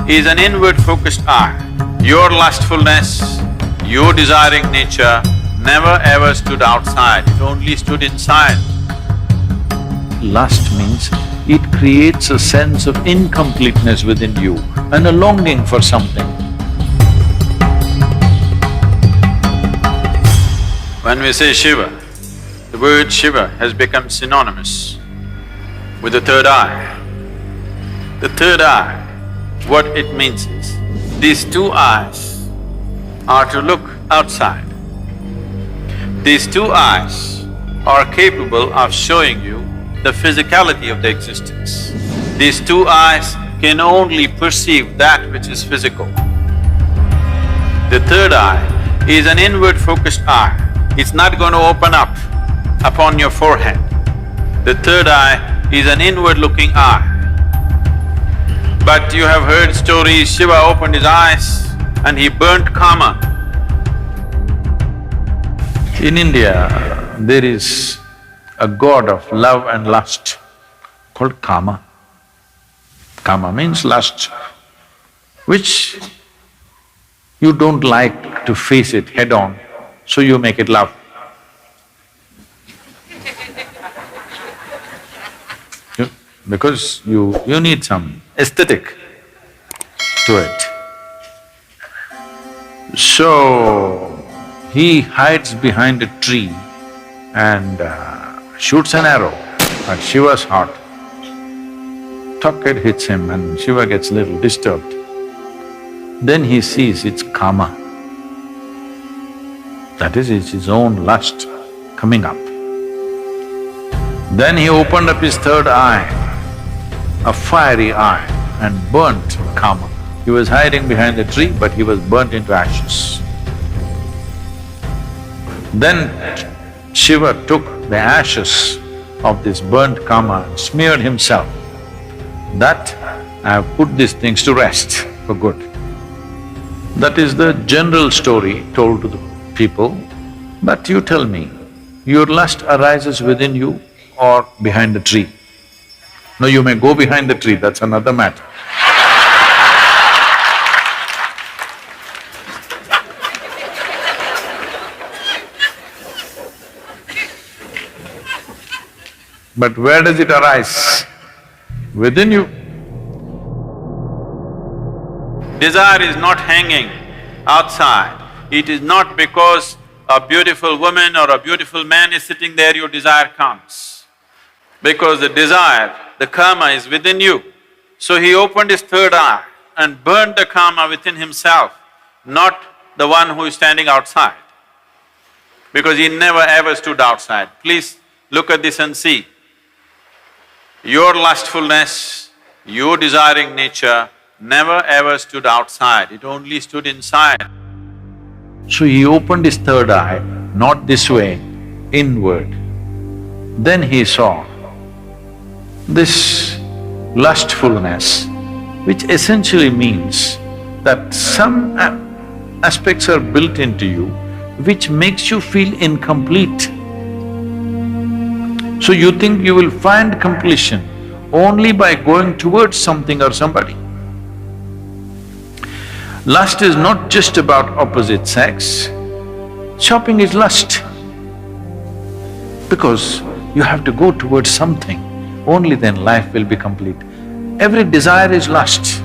is an inward-focused eye. Your lustfulness, your desiring nature never ever stood outside, it only stood inside. Lust means it creates a sense of incompleteness within you and a longing for something. When we say Shiva, the word Shiva has become synonymous with the third eye. The third eye, what it means is, these two eyes are to look outside. These two eyes are capable of showing you the physicality of the existence. These two eyes can only perceive that which is physical. The third eye is an inward-focused eye. It's not going to open up upon your forehead. The third eye is an inward-looking eye. But you have heard stories, Shiva opened his eyes and he burnt Kama. In India, there is a god of love and lust called Kama. Kama means lust, which you don't like to face it head-on, so you make it love. Because you need some aesthetic to it. So, he hides behind a tree and shoots an arrow at Shiva's heart. Tuck, it hits him and Shiva gets a little disturbed. Then he sees it's Kama. That is, it's his own lust coming up. Then he opened up his third eye, a fiery eye, and burnt Kama. He was hiding behind a tree, but he was burnt into ashes. Then Shiva took the ashes of this burnt Kama and smeared himself. That I have put these things to rest for good. That is the general story told to the people. But you tell me, your lust arises within you or behind the tree? No, you may go behind the tree, that's another matter. But where does it arise? Within you. Desire is not hanging outside. It is not because a beautiful woman or a beautiful man is sitting there, your desire comes. Because the desire, the karma is within you. So he opened his third eye and burned the karma within himself, not the one who is standing outside. Because he never ever stood outside. Please look at this and see. Your lustfulness, your desiring nature never ever stood outside, it only stood inside. So he opened his third eye, not this way, inward. Then he saw this lustfulness, which essentially means that some aspects are built into you which makes you feel incomplete. So you think you will find completion only by going towards something or somebody. Lust is not just about opposite sex. Shopping is lust. Because you have to go towards something, only then life will be complete. Every desire is lust,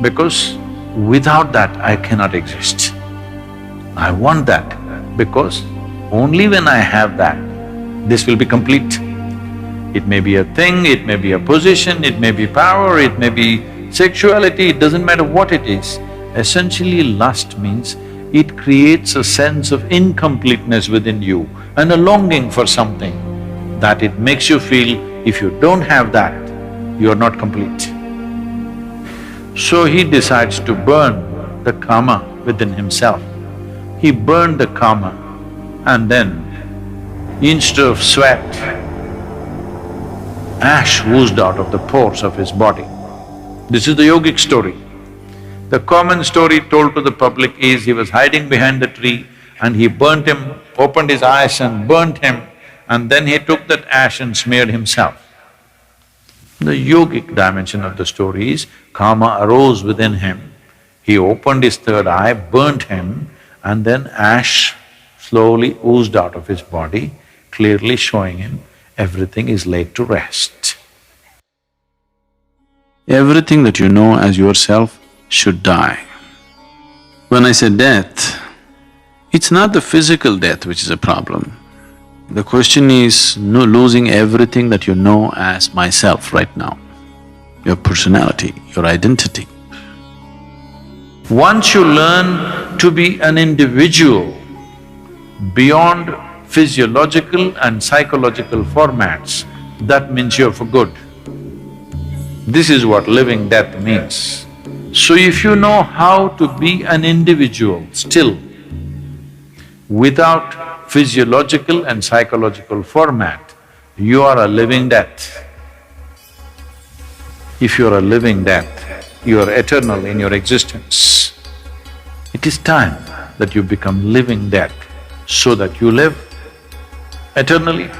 because without that I cannot exist. I want that, because only when I have that, this will be complete. It may be a thing, it may be a position, it may be power, it may be sexuality, it doesn't matter what it is. Essentially, lust means it creates a sense of incompleteness within you and a longing for something that it makes you feel if you don't have that, you are not complete. So he decides to burn the karma within himself. He burned the karma and then instead of sweat, ash oozed out of the pores of his body. This is the yogic story. The common story told to the public is he was hiding behind the tree and he burnt him, opened his eyes and burnt him, and then he took that ash and smeared himself. The yogic dimension of the story is Kama arose within him, he opened his third eye, burnt him, and then ash slowly oozed out of his body, clearly showing him everything is laid to rest. Everything that you know as yourself should die. When I say death, it's not the physical death which is a problem. The question is losing everything that you know as myself right now, your personality, your identity. Once you learn to be an individual beyond physiological and psychological formats, that means you're for good. This is what living death means. So if you know how to be an individual still, without physiological and psychological format, you are a living death. If you are a living death, you are eternal in your existence. It is time that you become living death so that you live eternally.